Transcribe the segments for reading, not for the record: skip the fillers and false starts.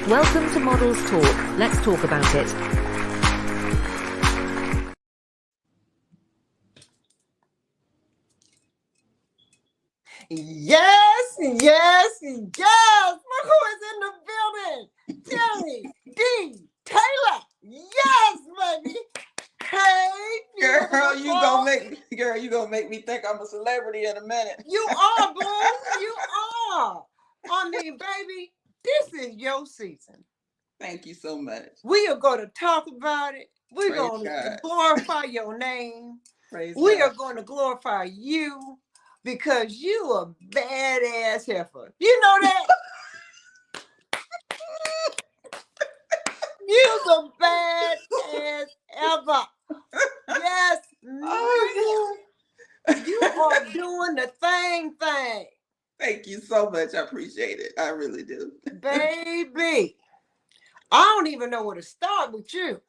Welcome to Models Talk. Let's talk about it. Yes, yes, yes. Look who is in the building. Tammy D Taylor. Yes, baby. Hey, Girl, you gonna beautiful. make me think I'm a celebrity in a minute. You are, boo. You are. I mean, baby, this is your season. Thank you so much. We are going to talk about it. We're Praise going to God. glorify your name. Praise We God. are going to glorify you because you a badass heifer. You know that? You the badass ever. Yes, Oh, ma'am. You are doing the thing. thank you so much. I appreciate it. I really do. Baby, I don't even know where to start with you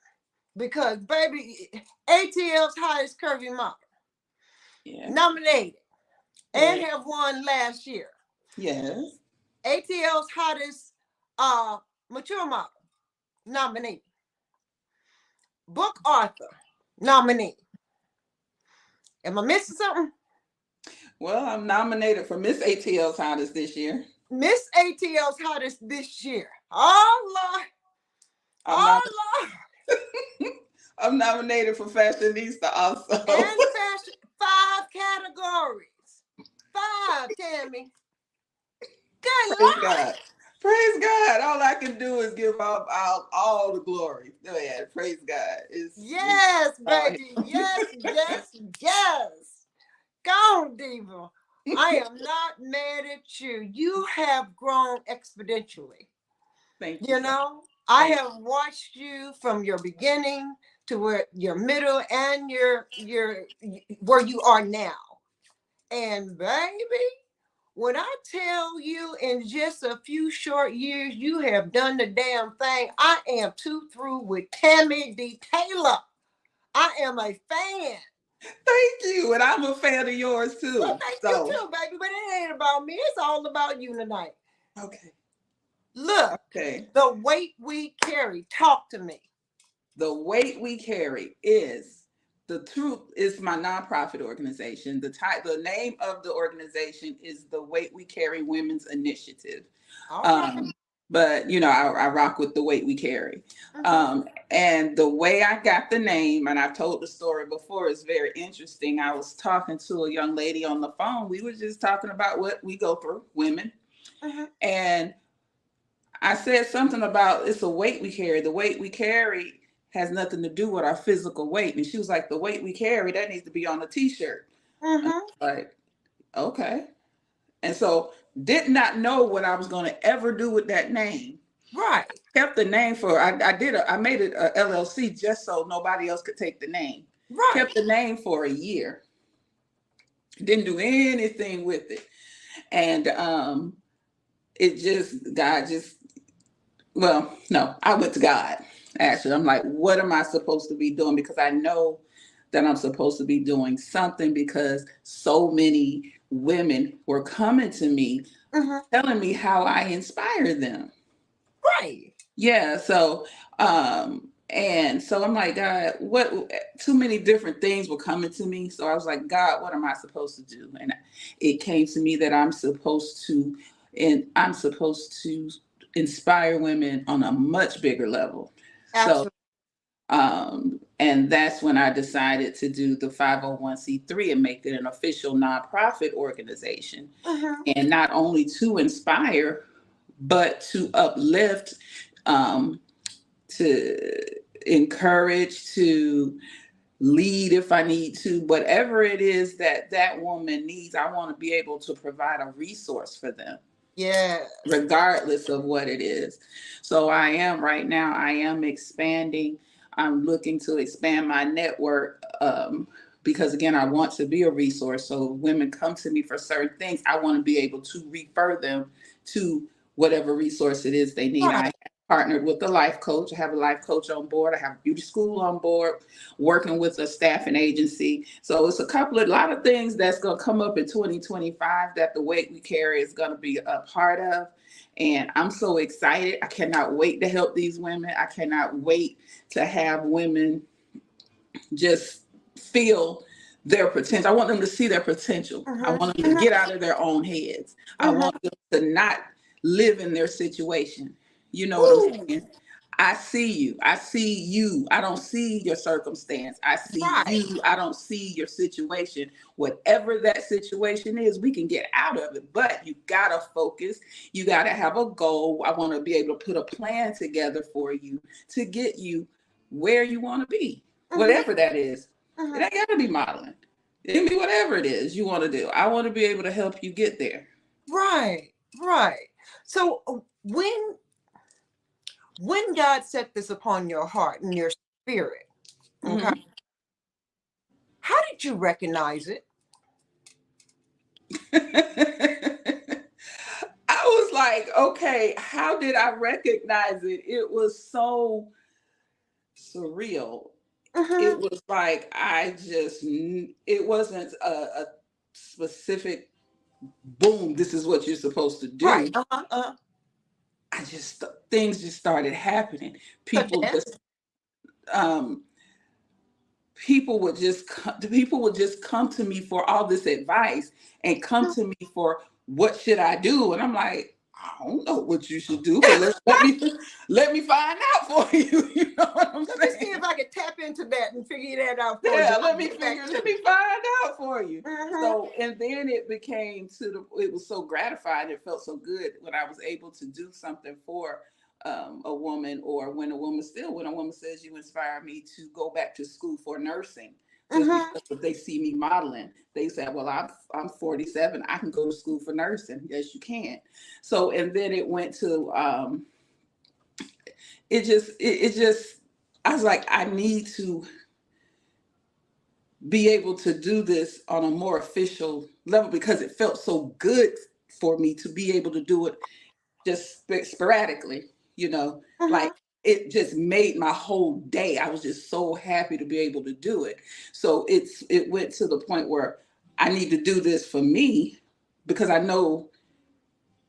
because, baby, ATL's highest curvy model, Yeah. nominated and Yeah. have won last year. Yes. ATL's hottest mature model, nominee. Book author, nominee. Am I missing something? Well, I'm nominated for Miss ATL's Hottest this year. Miss ATL's hottest this year. Oh, Lord. I'm, Oh, Lord. I'm nominated for Fashionista also. And fashion, 5 categories. 5, Tammy. Good Praise Lord. God. Praise God. All I can do is give up all the glory. Go ahead. Praise God. Yes, baby. Yes, yes, yes. Go on, Diva. I am not mad at you. You have grown exponentially. Thank You you. know, I have watched you from your beginning to where your middle and your where you are now. And baby, when I tell you in just a few short years you have done the damn thing, I am too through with Tammy D Taylor. I am a fan. Thank you. And I'm a fan of yours too. Well, thank you too, baby. But it ain't about me. It's all about you tonight. Okay. Look, Okay. the weight we carry. Talk to me. The weight we carry is the truth is my nonprofit organization. The name of the organization is the Weight We Carry Women's Initiative. All right. But I rock with the weight we carry. Mhm. And the way I got the name, and I've told the story before, is very interesting. I was talking to a young lady on the phone. We were just talking about what we go through, women. Mhm. And I said something about it's a weight we carry. The weight we carry has nothing to do with our physical weight. And she was like, the weight we carry, that needs to be on a t-shirt. And Mhm. I was like, okay. And so did not know what I was going to ever do with that name. Right. Kept the name for I made it a LLC just so nobody else could take the name. Right. Kept the name for a year. Didn't do anything with it. And I went to God. Actually, I'm like, what am I supposed to be doing? Because I know that I'm supposed to be doing something because so many women were coming to me Mhm. telling me how I inspire them. Right. Yeah. So I'm like, God, what too many different things were coming to me. So I was like, God, what am I supposed to do? And it came to me that I'm supposed to inspire women on a much bigger level. So Absolutely. and that's when I decided to do the 501c3 and make it an official nonprofit organization. Mhm. And not only to inspire, but to uplift, um, to encourage, to lead if I need to, whatever it is that that woman needs, I want to be able to provide a resource for them, Yeah. regardless of what it is. So right now, I am expanding. I'm looking to expand my network because, again, I want to be a resource. So women come to me for certain things. I want to be able to refer them to whatever resource it is they need. Right. partnered with a life coach. I have a life coach on board. I have a beauty school on board, working with a staffing agency. So it's a lot of things that's going to come up in 2025 that the weight we carry is going to be a part of. And I'm so excited. I cannot wait to help these women. I cannot wait to have women just feel their potential. I want them to see their potential. I want them to get out of their own heads. I want them to not live in their situation. You know what I'm saying? I see you. I see you. I don't see your circumstance. I see you. I don't see your situation. Whatever that situation is, we can get out of it. But you got to focus. You got to have a goal. I want to be able to put a plan together for you to get you where you want to be. Whatever that is. It ain't got to be modeling. It can be whatever it is you want to do. I want to be able to help you get there. Right. So when God set this upon your heart and your spirit, okay, how did you recognize it? I was like, okay, how did I recognize it? It was so surreal. It was like, it wasn't a specific, boom, this is what you're supposed to do. Right. Things just started happening. People would just come to me for all this advice and come to me for what should I do, and I'm like, I don't know what you should do, but let me find out for you. You know what I'm saying? Let me see if I can tap into that and figure that out for you. Let me find out for you. So, and then it became it was so gratifying. It felt so good when I was able to do something for a woman, or when a woman says, you inspire me to go back to school for nursing. Just because if they see me modeling, they say, well, I'm 47, I can go to school for nursing. Yes, you can. So, and then it went to, I was like, I need to be able to do this on a more official level, because it felt so good for me to be able to do it just sporadically, like it just made my whole day. I was just so happy to be able to do it. So it went to the point where I need to do this for me, because I know,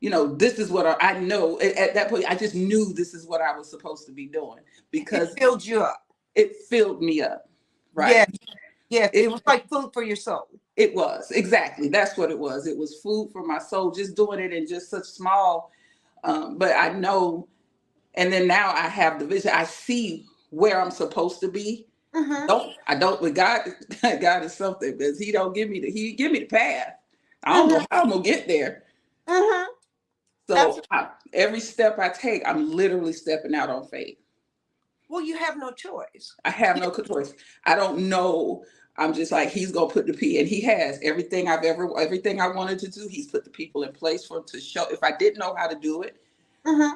this is what I know. At that point, I just knew this is what I was supposed to be doing, because it filled you up. It filled me up. Right. Yeah. It was like food for your soul. It was. Exactly. That's what it was. It was food for my soul, just doing it in just such small, but I know. And then now I have the vision. I see where I'm supposed to be. I don't. But God is something, because He give me the path. I don't know how I'm gonna get there. So every step I take, I'm literally stepping out on faith. Well, you have no choice. I have no choice. I don't know. I'm just like, He's gonna put the P, and He has everything I wanted to do. He's put the people in place to show. If I didn't know how to do it,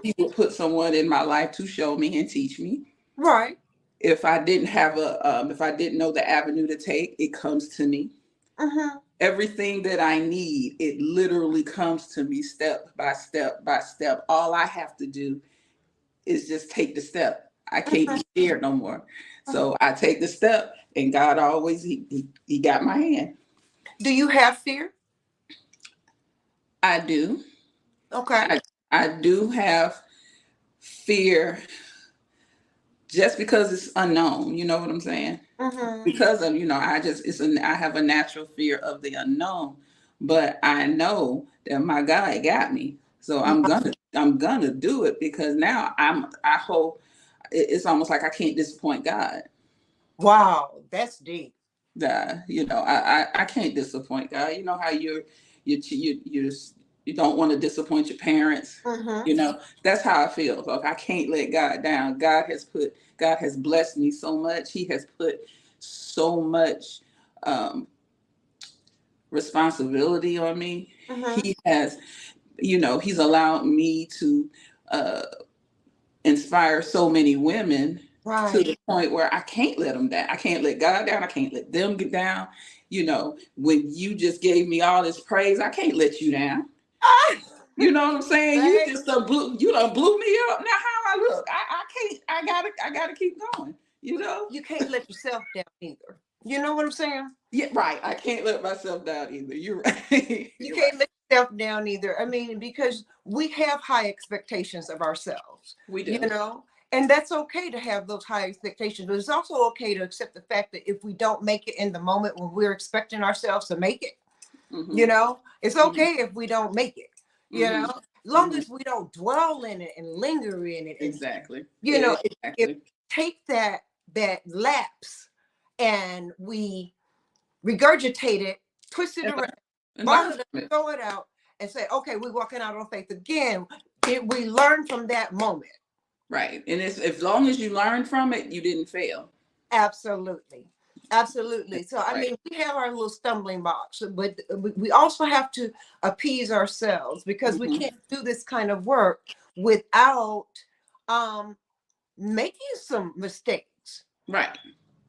He would put someone in my life to show me and teach me. Right. If I didn't have if I didn't know the avenue to take, it comes to me. Everything that I need, it literally comes to me step by step by step. All I have to do is just take the step. I can't be scared no more. So I take the step, and God always, he got my hand. Do you have fear? I do. Okay. I do have fear, just because it's unknown. You know what I'm saying? Because of, I have a natural fear of the unknown, but I know that my God got me. So I'm gonna do it, because now I hope it's almost like I can't disappoint God. Wow, that's deep. I can't disappoint God. You know how you don't want to disappoint your parents. That's how I feel. Like, I can't let God down. God has blessed me so much. He has put so much responsibility on me. He has, He's allowed me to inspire so many women to the point where I can't let them down. I can't let God down. I can't let them get down. When you just gave me all this praise, I can't let you down. You know what I'm saying? You Baby, just you done blew me up. Now how I look? I can't. I gotta keep going. You know? you can't let yourself down either. You know what I'm saying? Yeah, right. I can't let myself down either. You're right. You You're can't right. let yourself down either. I mean, because we have high expectations of ourselves, We you do. know, and that's okay to have those high expectations. But it's also okay to accept the fact that if we don't make it in the moment when we're expecting ourselves to make it, Mm-hmm. you know, it's Mm-hmm. okay if we don't make it, you know, Mm-hmm. as long Mm-hmm. as we don't dwell in it and linger in it. And, Exactly. you know, if Exactly. take that lapse and we regurgitate it, twist it And, around, and learn bottle it up, from it. throw it out, and say, okay, we're walking out on faith again. We learn from that moment. Right. And it's as long as you learn from it, you didn't fail. Absolutely. Absolutely. So, I Right. mean, we have our little stumbling blocks, but we also have to appease ourselves because we Mm-hmm. can't do this kind of work without um, making some mistakes. Right.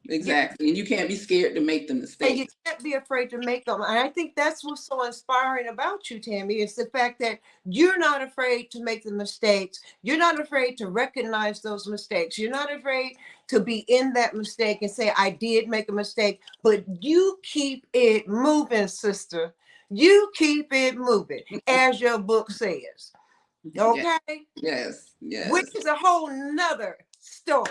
Yeah. Exactly. And you can't be scared to make the And you mistakes. can't be afraid to make them. And I think that's what's so inspiring about you, Tammy, is the fact that you're not afraid to make the mistakes. You're not afraid to recognize those mistakes. You're not afraid to be in that mistake and say, I did make a mistake, but you keep it moving, sister. You keep it moving, as your book says. Yeah. Okay? Yes. Which Yes. is a whole nother story.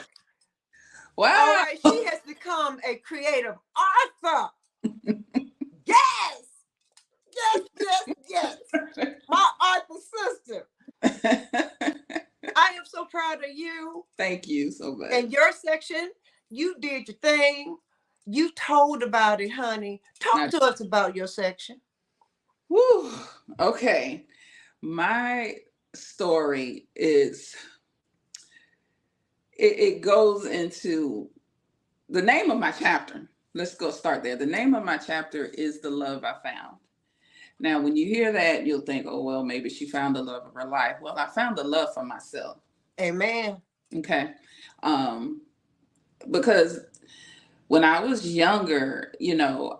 All Wow. right. She has become a creative author. Yes. Yes, yes, yes. My author sister. I am so proud of you Thank you so and much. your section. You did your thing. You told about it, honey. Talk Now, to us about your section. whew, okay. My story is it goes into the name of my chapter. Let's go start there. The name of my chapter is The Love I Found. Now, when you hear that, you'll think, oh, well, maybe she found the love of her life. Well, I found the love for myself. Amen. Okay. Um, because when I was younger,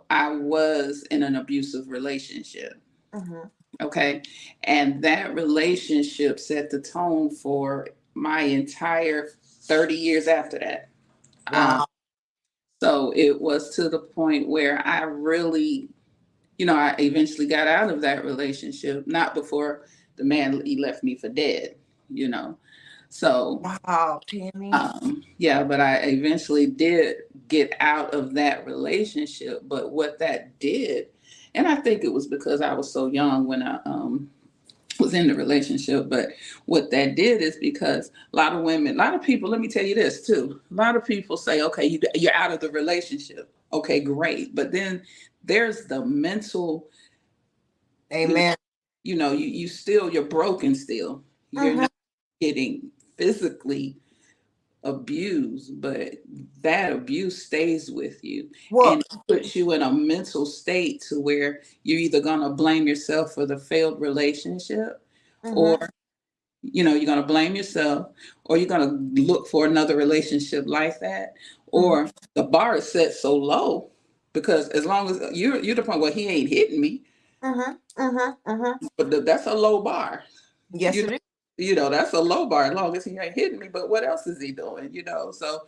I was in an abusive relationship. Mm-hmm. Okay. And that relationship set the tone for my entire 30 years after that. Um, Wow. so it was to the point where I really, I eventually got out of that relationship, not before the man he left me for dead, you know. So Wow, Tammy. yeah, but I eventually did get out of that relationship. But what that did, and I think it was because I was so young when I was in the relationship, but what that did is because a lot of women, a lot of people, let me tell you this too. A lot of people say, okay, you're out of the relationship. Okay, great. But then there's the mental, you know, Amen. you're broken still. You're Mm-hmm. not getting physically abused, but that abuse stays with you Well, and it puts you in a mental state to where you're either going to blame yourself for the failed relationship, or mm-hmm. you're going to blame yourself, or you're going to look for another relationship like that, Mm-hmm. or the bar is set so low because as long as you're the point where he ain't hitting me, Mm-hmm. Mm-hmm. Mm-hmm. but that's a low bar. Yes, you it is. that's a low bar as long as he ain't hitting me, but what else is he doing, so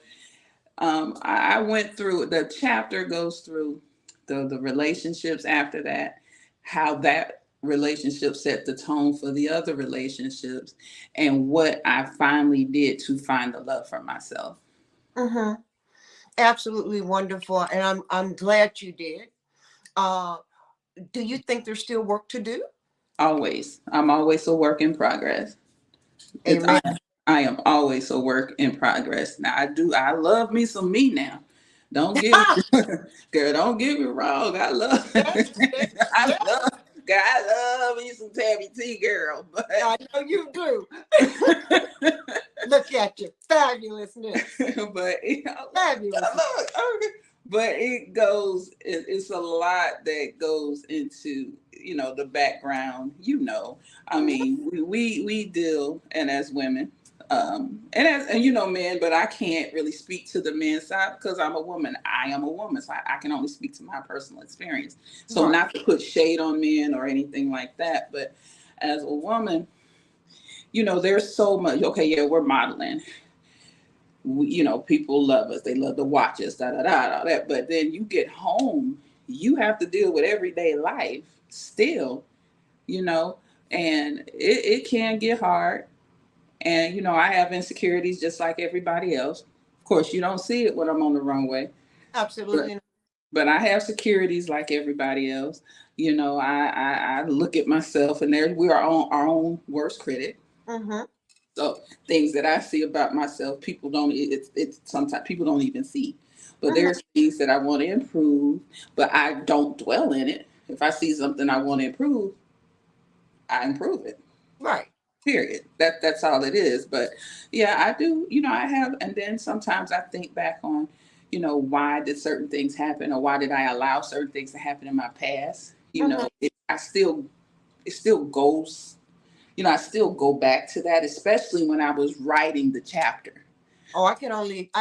I went through, the chapter goes through the relationships after that, how that relationship set the tone for the other relationships, and what I finally did to find the love for myself. Mm-hmm. Absolutely wonderful. And I'm glad you did. Uh, do you think there's still work to do? Always. I'm always a work in progress. It's Amen. I am always a work in progress. Now I love me some me now. Don't get me girl, don't get me wrong. I love Yes, yes, I yes. love girl, I love me some Tammy T, girl. But I know you do. Look at you, fabulousness, but fabulous. okay. But it's a lot that goes into the background. I mean, we deal, and as women, and men, but I can't really speak to the men's side because I'm a woman. I am a woman, so I can only speak to my personal experience. So Right. not to put shade on men or anything like that, but as a woman, there's so much. Okay, yeah, we're modeling. People love us. They love to watch us, da da da, all that. But then you get home, you have to deal with everyday life still, you know, and it can get hard. And, I have insecurities just like everybody else. Of course, you don't see it when I'm on the runway, but, Absolutely. but I have securities like everybody else. I look at myself, and we are our own worst critic. Mm-hmm. So things that I see about myself, people don't. It's sometimes people don't even see. But Mm-hmm. there's things that I want to improve, but I don't dwell in it. If I see something I want to improve, I improve it. Right. Period. That's all it is. But yeah, I do. I have, and then sometimes I think back on, why did certain things happen, or why did I allow certain things to happen in my past? Mm-hmm. It still goes. I still go back to that, especially when I was writing the chapter. Oh, I can only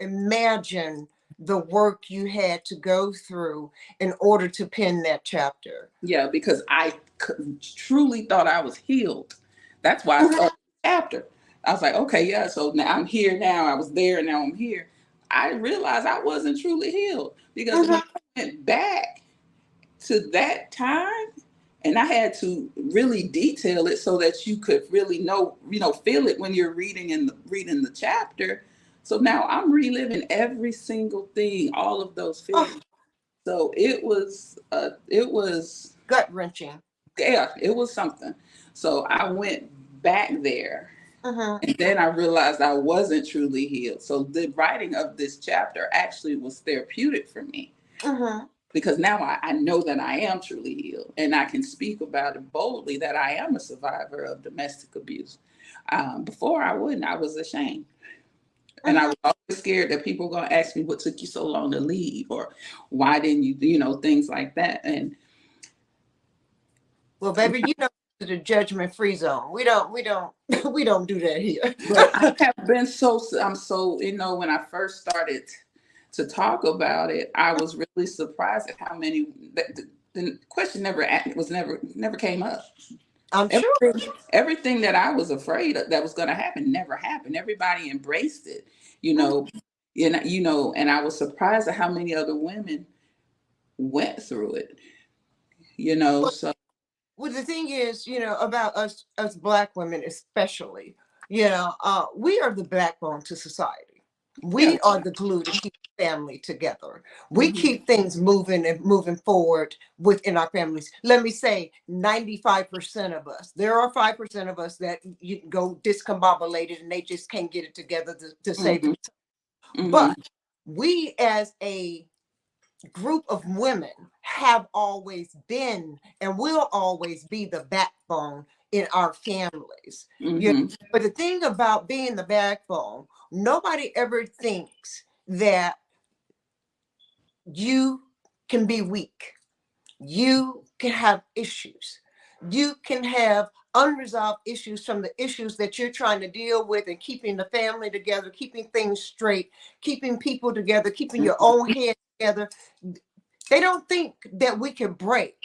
imagine the work you had to go through in order to pen that chapter. Yeah, because I truly thought I was healed. That's why I started the chapter. I was like, okay, yeah, so now I'm here now. I was there, now I'm here. I realized I wasn't truly healed because when Mm-hmm. I went back to that time, and I had to really detail it so that you could really know, feel it when you're reading the chapter. So now I'm reliving every single thing, all of those Oh, feelings. So it was gut wrenching. yeah, it was something. So I went back there, Mm-hmm. and then I realized I wasn't truly healed. So the writing of this chapter actually was therapeutic for me Mm-hmm. because now I know that I am truly healed, and I can speak about it boldly that I am a survivor of domestic abuse. Before I wouldn't, I was ashamed. And I Mm-hmm. was always scared that people were going to ask me what took you so long to leave, or why didn't you, things like that. And Well, baby, the judgment free zone. We don't we don't do that here. but I have been I'm so, when I first started to talk about it, I was really surprised at how many, the question never came up. I'm sure. Everything that I was afraid of that was going to happen never happened. Everybody embraced it, you know, and I was surprised at how many other women went through it, so. Well, the thing is, about us Black women especially, we are the backbone to society. Yeah. We are the glue to keep family together. We Mhm. keep things moving and moving forward within our families. Let me say 95% of us. There are 5% of us that you go discombobulated and they just can't get it together to save Mhm. it. Mhm. But we as a group of women have always been and will always be the backbone in our families. Mhm. But the thing about being the backbone, nobody ever thinks that you can be weak. You can have issues. You can have unresolved issues from the issues that you're trying to deal with and keeping the family together, keeping things straight, keeping people together, keeping your own head together. They don't think that we can break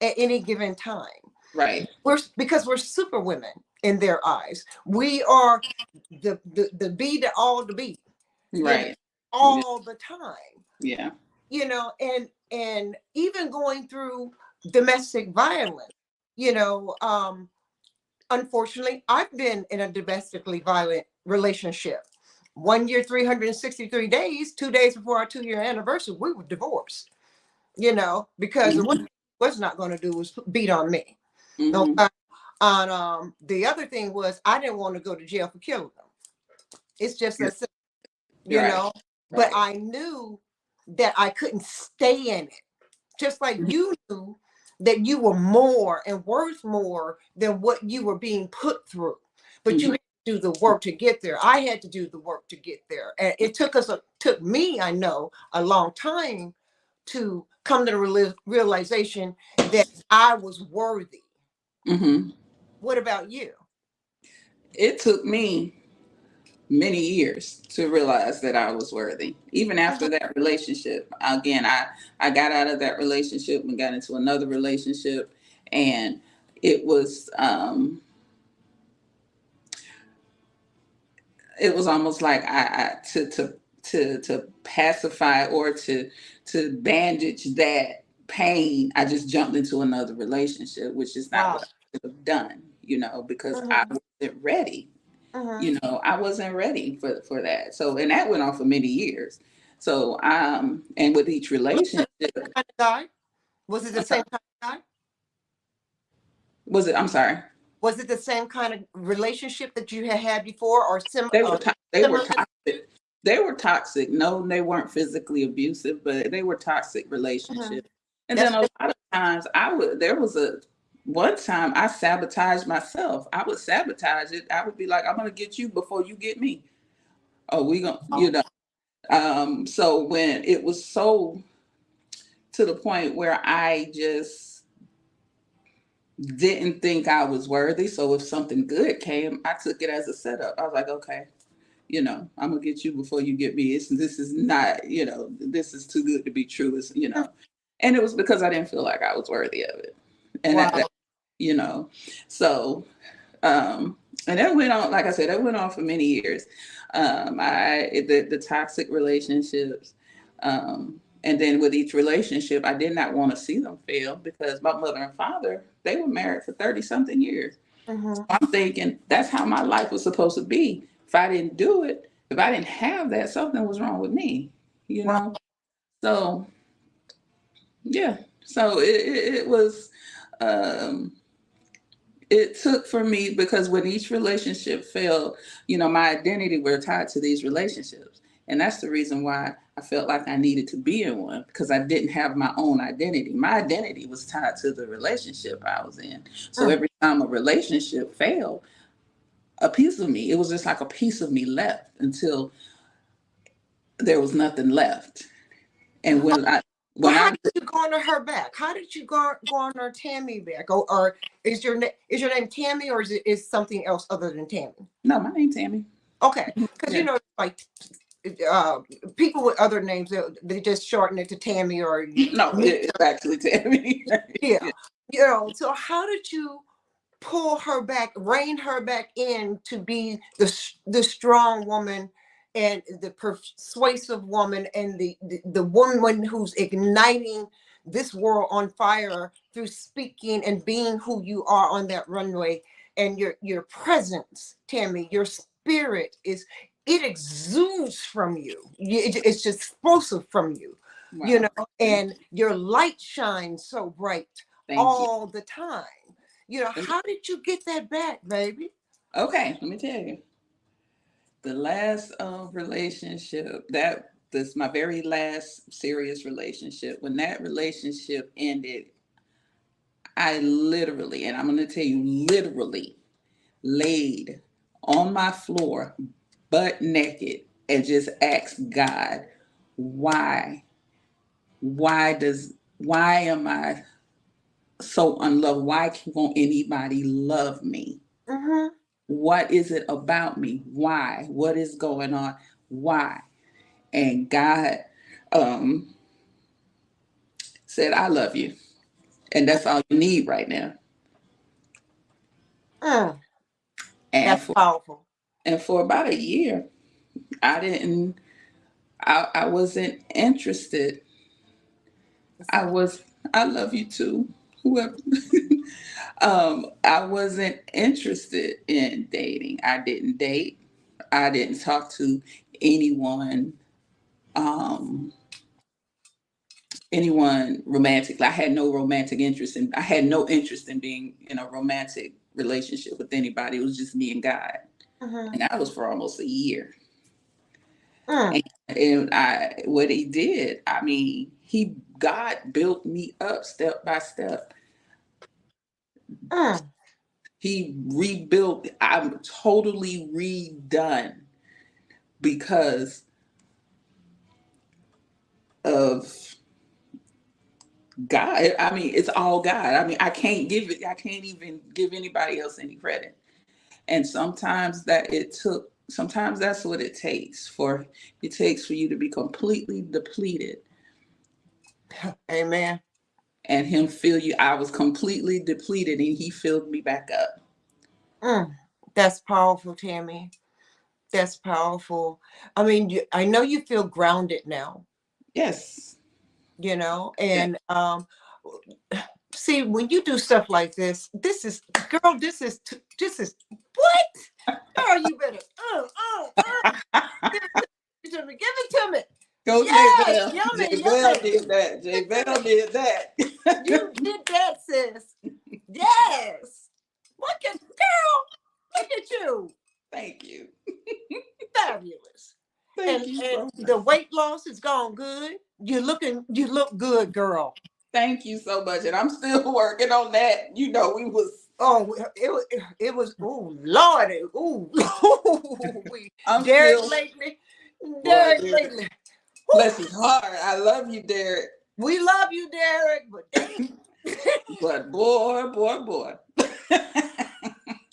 at any given time. Right. Because we're super women in their eyes. We are the be to all the be, Right. Yeah. all the time. Yeah. And even going through domestic violence, you know, um, unfortunately, I've been in a domestically violent relationship. 1 year, 363 days, 2 days before our 2 year anniversary, we were divorced, because what Mhm. he was not going to do was beat on me. Mhm. Okay. And the other thing was I didn't want to go to jail for killing them. It's just Yeah. that simple, You're right. but Right. I knew that I couldn't stay in it. Just like Mhm. you knew that you were more and worth more than what you were being put through. But you Mhm. had to do the work to get there. I had to do the work to get there. And it took me, I know, a long time to come to the realization that I was worthy. Mhm. What about you? It took me many years to realize that I was worthy. Even after Mhm. that relationship, again, I got out of that relationship and got into another relationship, and it was it was almost like I to pacify or to bandage that pain, I just jumped into another relationship, which is not Wow. what I should have done, because I Mm-hmm. wasn't ready. Mm-hmm. I wasn't ready for that. So, and that went on for many years. So, and with each relationship, Kind of guy? Was it the I'm same sorry, kind of guy? was it? I'm sorry. Was it the same kind of relationship that you had before, or They were similar? toxic. They were toxic. No, they weren't physically abusive, but they were toxic Mm-hmm. relationships. And then That's a lot of times, there was one time I sabotaged myself. I would sabotage it. I would be like, I'm gonna get you before you get me. Oh, we gonna, so when it was so to the point where I just didn't think I was worthy. So if something good came, I took it as a setup. I was like, okay, I'm gonna get you before you get me. This is not, this is too good to be true. And it was because I didn't feel like I was worthy of it. And wow. you know, so, and that went on, like I said, that went on for many years. The toxic relationships, and then with each relationship, I did not want to see them fail because my mother and father, they were married for 30 something years. Mm-hmm. I'm thinking that's how my life was supposed to be. If I didn't do it, if I didn't have that, something was wrong with me, you Wow. know? So, yeah. So it was, um, it took for me because when each relationship failed, my identity were tied to these relationships. And that's the reason why I felt like I needed to be in one because I didn't have my own identity. My identity was tied to the relationship I was in. So Mm. every time a relationship failed, a piece of me, it was just like a piece of me left until there was nothing left. And So when how I, did you garner her back? How did you garner Tammy back? Or is your name Tammy, or is something else other than Tammy? no, my name's Tammy. Okay, because Yeah. like uh, people with other names, they just shorten it to Tammy or No, it's actually Tammy. yeah. Yeah. So how did you pull her back, rein her back in to be the strong woman and the persuasive woman and the woman who's igniting this world on fire through speaking and being who you are on that runway, and your presence, Tammy, your spirit it exudes from you. It's just explosive from you, Wow. and your light shines so bright Thank you. all the time. How did you get that back, baby? Okay, let me tell you. The last relationship, that this my very last serious relationship. When that relationship ended, I literally, and I'm going to tell you, literally laid on my floor, butt naked, and just asked God, why? Why am I so unloved? Why won't anybody love me? Mm-hmm. What is it about me? Why? What is going on? Why? And God um, said, I love you. And that's all you need right now. Mm, And that's powerful. for about a year, I didn't I wasn't interested. I love you too. Whoever I wasn't interested in dating. I didn't date. I didn't talk to anyone um romantic. I had no romantic interest in I had no interest in being in a romantic relationship with anybody. It was just me and God. Mm-hmm. And that was for almost a year. Mm, And what he did, I mean, God built me up step by step. mm, He rebuilt, I'm totally redone because of God. I mean, it's all God. I mean, I can't even give anybody else any credit. And sometimes that's what it takes for you to be completely depleted. amen. and him fill you. I was completely depleted and he filled me back up. That's powerful, Tammy. That's powerful. I mean, I know you feel grounded now, Yes. Yeah. and see, when you do stuff like this is, girl, this is what? Girl, you better, give it to me, give it to me. Go J Yes, Bell. yummy, J Bell yummy. did that. J Bell did that. You did that, sis. Yes. Girl, look at you. Thank you. Fabulous. Thank And you and so the much. weight loss is gone good. You look good, girl. Thank you so much. And I'm still working on that. We was Oh, it was, oh Lordy, ooh, we I'm Derek still lately, boy, Derek Derek. lately. Bless his heart. I love you, Derek. We love you, Derek, but damn, But boy.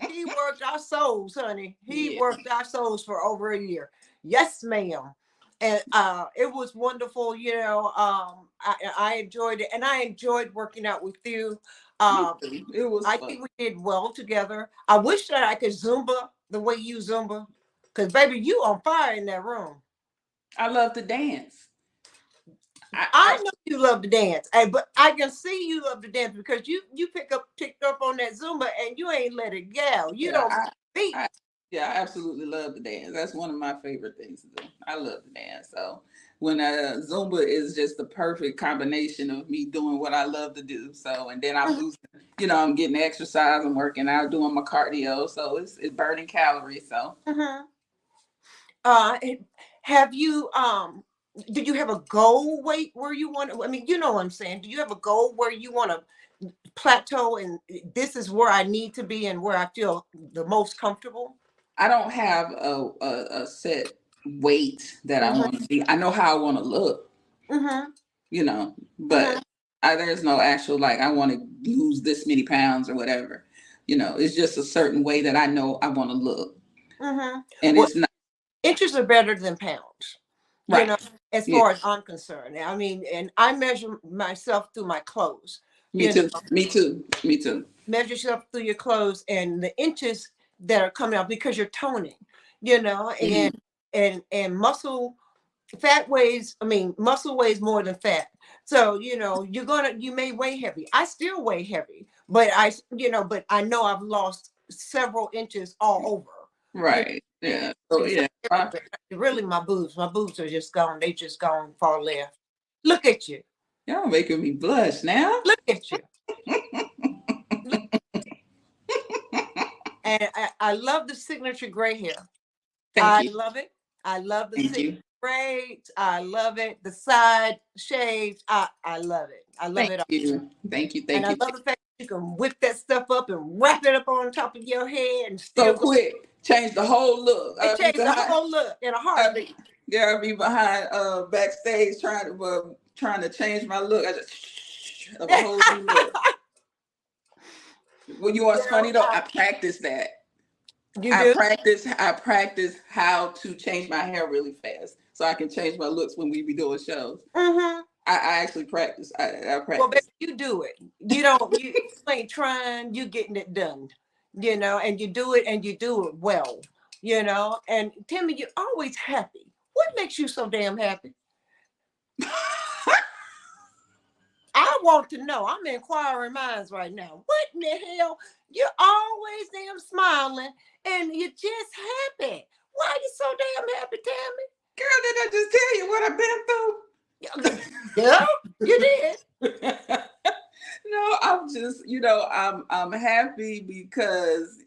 he worked our souls, honey. He Yeah. worked our souls for over a year. Yes, ma'am. And it was wonderful. I enjoyed it, and I enjoyed working out with you. Me Um, too. It was I fun. think we did well together. I wish that I could Zumba the way you Zumba, because baby, you on fire in that room. I love to dance. I know you love to dance, but I can see you love to dance because you picked up on that Zumba and you ain't let it go. You Yeah, don't beat. I yeah, I absolutely love to dance. That's one of my favorite things to do. I love to dance. So when Zumba is just the perfect combination of me doing what I love to do. So and then I'm losing, I'm getting exercise, I'm working out, doing my cardio. So it's burning calories. So Mm-hmm. Uh, have you did you have a goal weight where you want to? I mean, you know what I'm saying. Do you have a goal where you want to plateau and this is where I need to be and where I feel the most comfortable? I don't have a set weight that I Mm-hmm. want to be. I know how I want to look, Mm-hmm. Mm-hmm. but there's no actual like I want to lose this many pounds or whatever. It's just a certain way that I know I want to look, Mm-hmm. and Well, it's not inches are better than pounds, you right. know, as Yeah, far as I'm concerned. I mean, and I measure myself through my clothes, me you know, too. Me too. Me too. measure yourself through your clothes and the inches that are coming out because you're toning, Mhm. and muscle weighs more than fat. So, you may weigh heavy. I still weigh heavy, but I know I've lost several inches all over. You Right. know, Yeah. So it's yeah, really my boobs. My boobs are just gone. They just gone far left. Look at you. y'all making me blush now. Look at you. Look, and I love the signature gray hair. Thank I you. love it. I love the Thank signature you. braids. I love it. The side shades. I love it. I love Thank it. you. Thank you. And Thank I you. love the fact that you can whip that stuff up and wrap it up on top of your head and So still go. quick, change the whole look. It I'll be changed the behind. whole look in a I'll be, heartbeat. yeah, I'll be behind backstage trying to change my look. I just of a whole new look. Well, you know what's Girl, funny though? I practice that. you do? I practice how to change my hair really fast so I can change my looks when we be doing shows. Mm-hmm. I actually practice. I Well, baby, practice. you do it. You ain't trying, you getting it done, and you do it and you do it well, And Timmy, you're always happy. What makes you so damn happy? I want to know. I'm inquiring minds right now. What in the hell? You're always damn smiling and you're just happy. Why are you so damn happy, Girl, did I just tell you what Tammy? Yeah, you did. I've been through? No, I'm just, I'm happy because,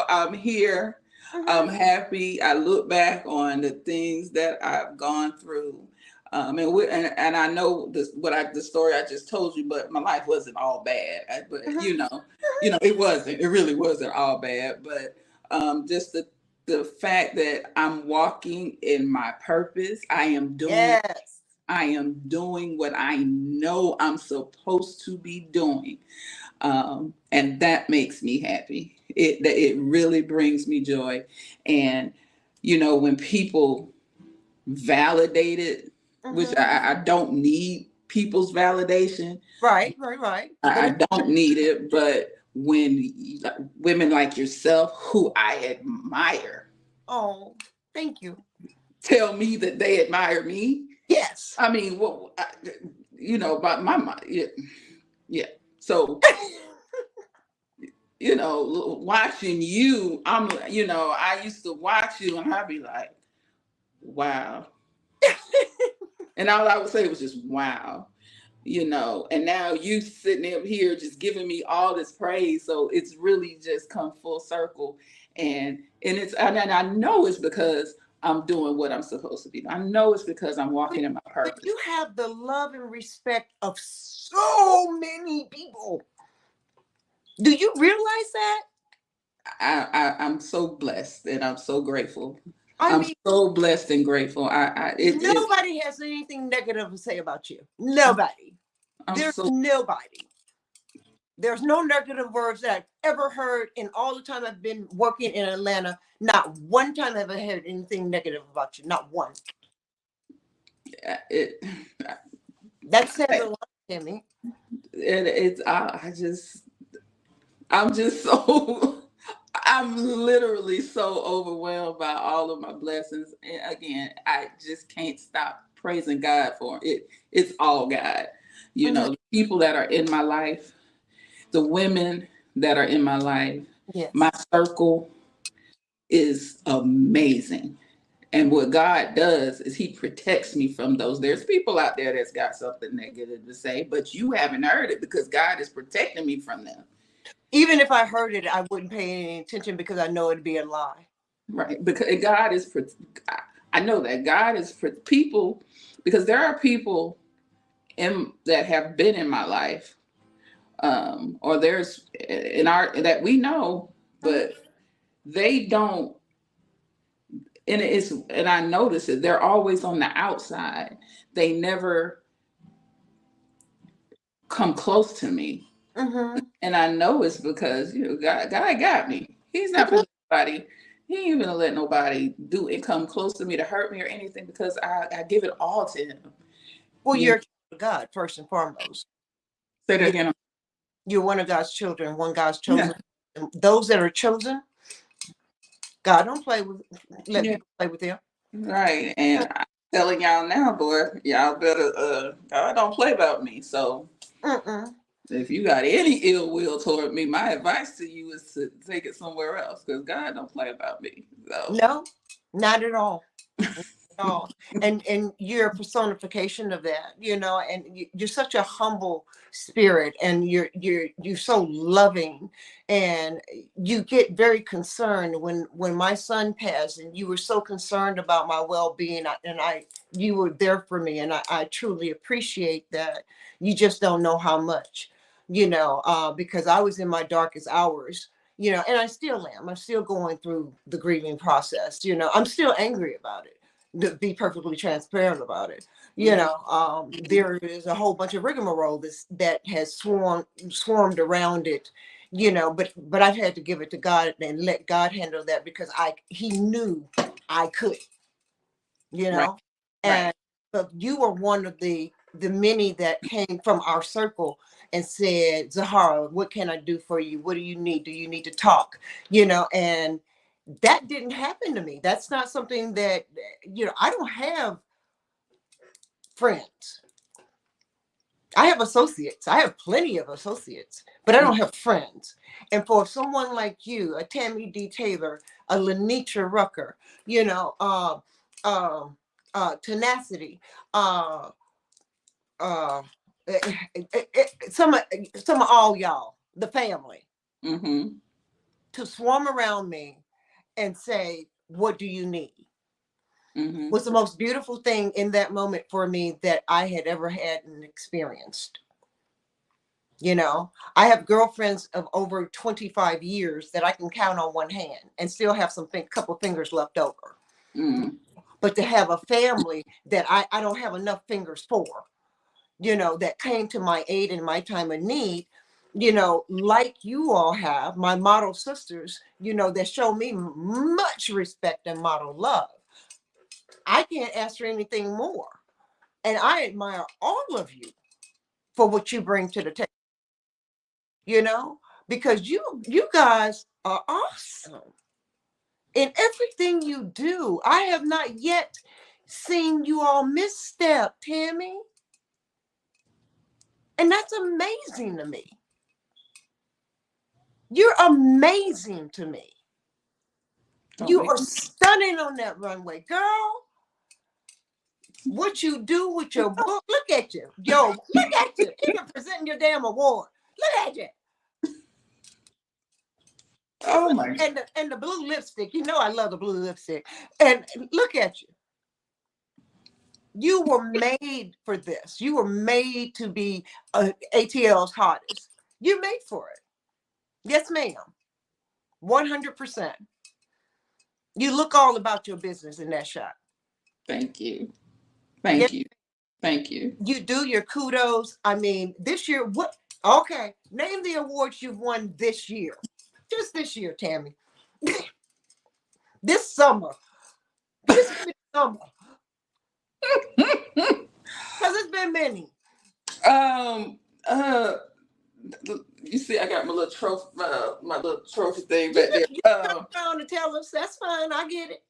I'm here. I'm Mm-hmm. happy. I look back on the things that I've gone through. And I know the story I just told you, but my life wasn't all bad. But Mm-hmm. it wasn't. It really wasn't all bad. But just the fact that I'm walking in my purpose, Yes. I am doing what I know I'm supposed to be doing. And that makes me happy. It really brings me joy. And, when people validate it, which Mm-hmm. I don't need people's validation. Right. But I don't need it, but when women like yourself, who I admire, oh, thank you. tell me that they admire me. Yes. I mean, well, but my mind, yeah. So, watching you, I used to watch you and I'd be like, wow. And all I would say was just, wow, and now you sitting up here just giving me all this praise. So it's really just come full circle. And I know it's because I'm doing what I'm supposed to be. I know it's because I'm walking in my purpose. But you have the love and respect of so many people. Do you realize that? I'm so blessed and I'm so grateful. I I'm mean, so blessed and grateful. nobody has anything negative to say about you. Nobody. There's nobody. There's no negative words that I've ever heard in all the time I've been working in Atlanta. Not one time have I heard anything negative about you. Not one. That says a lot, Tammy. I'm just so, I'm literally so overwhelmed by all of my blessings. And again, I just can't stop praising God for it. It's all God. The people that are in my life, the women that are in my life, yes. My circle is amazing. And what God does is he protects me from those. There's people out there that's got something negative to say, but you haven't heard it because God is protecting me from them. Even if I heard it, I wouldn't pay any attention because I know it'd be a lie. Right. Because God is, I know that God is for people, because there are people that have been in my life, or there's that we know, but they don't. And I notice it. They're always on the outside. They never come close to me. Mm-hmm. And I know it's because God got me. He's not for nobody. He ain't even gonna let nobody do it come close to me to hurt me or anything, because I give it all to him. Well, you're God first and foremost. Say that again. You're one of God's children, one God's chosen. Yeah. Those that are chosen, God don't let people play with them. Right. And I'm telling y'all now, boy, y'all better, God don't play about me. So if you got any ill will toward me, my advice to you is to take it somewhere else, because God don't play about me. So. No, not at all. And you're a personification of that, and you're such a humble spirit, and you're so loving, and you get very concerned when my son passed, and you were so concerned about my well-being, and you were there for me, and I truly appreciate that. You just don't know how much, because I was in my darkest hours, and I still am. I'm still going through the grieving process. I'm still angry about it, to be perfectly transparent about it. There is a whole bunch of rigmarole that has swarmed around it, but I've had to give it to God and let God handle that, because he knew I could, Right. And but you were one of the many that came from our circle and said, Zahara, what can I do for you? What do you need? Do you need to talk? And that didn't happen to me. That's not something that, I don't have friends. I have associates. I have plenty of associates, but I don't have friends. And for someone like you, a Tammy D Taylor, a Lenitra Rucker, Tenacity, some of all y'all, the family, to swarm around me and say, what do you need? Was the most beautiful thing in that moment for me that I had ever had and experienced. I have girlfriends of over 25 years that I can count on one hand and still have couple fingers left over. But to have a family that I don't have enough fingers for, that came to my aid in my time of need, like you all have, my model sisters, that show me much respect and model love. I can't ask for anything more. And I admire all of you for what you bring to the table, you know, because you guys are awesome in everything you do. I have not yet seen you all misstep, Tammy. And that's amazing to me. You're amazing to me. You are stunning on that runway, girl. What you do with your book, look at you. Yo, look at you. Even presenting your damn award. Look at you. Oh my God. And the blue lipstick. You know I love the blue lipstick. And look at you. You were made for this. You were made to be ATL's hottest. You're made for it. Yes, ma'am. 100%. You look all about your business in that shot. Thank you. Thank you. Thank you. You do your kudos. I mean, this year, what? Okay, name the awards you've won this year. Just this year, Tammy. This summer. This summer. Because it's been many. You see, I got my little trophy thing back there. Come around to tell us. That's fine. I get it.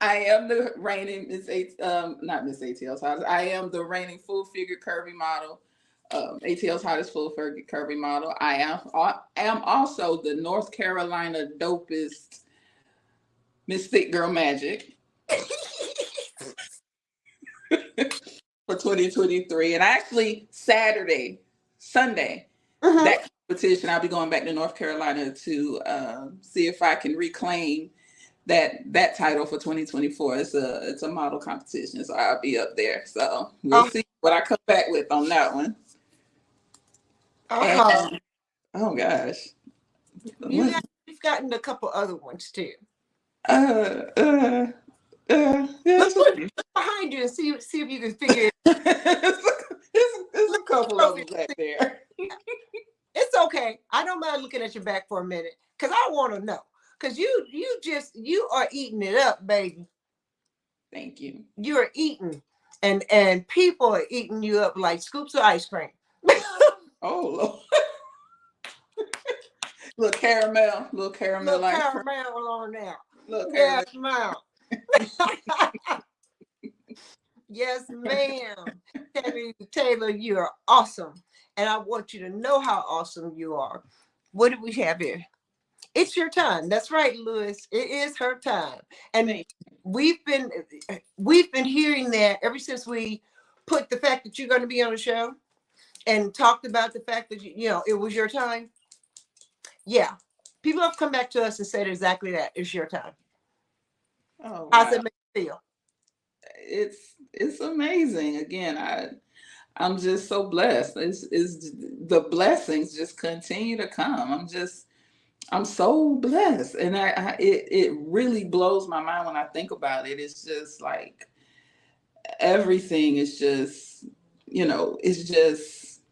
I am the reigning not Miss ATL's hottest. I am the reigning full figure curvy model. ATL's hottest full figure curvy model. I am also the North Carolina dopest Miss Thick Girl Magic for 2023. And actually Sunday, that competition, I'll be going back to North Carolina to see if I can reclaim that title for 2024. It's a model competition, so I'll be up there. So we'll see what I come back with on that one. And, oh gosh, you've gotten a couple other ones too. Yeah, look behind you and see if you can figure it. There's a couple of them back there. It's okay. I don't mind looking at your back for a minute because I want to know. Because you are eating it up, baby. Thank you. You are eating, and people are eating you up like scoops of ice cream. Oh, Lord. Little caramel ice cream. Caramel on there. Little caramel. Yes, ma'am. Yes, ma'am. Tammy D Taylor, you are awesome. And I want you to know how awesome you are. What do we have here? It's your time. That's right, Lewis. It is her time. And we've been hearing that ever since we put the fact that you're going to be on the show and talked about the fact that you know it was your time. Yeah. People have come back to us and said exactly that. It's your time. Oh, wow. How's it make you feel? It's amazing. Again, I'm just so blessed. It's the blessings just continue to come. I'm so blessed, and it really blows my mind when I think about it. It's just like everything is just, it's just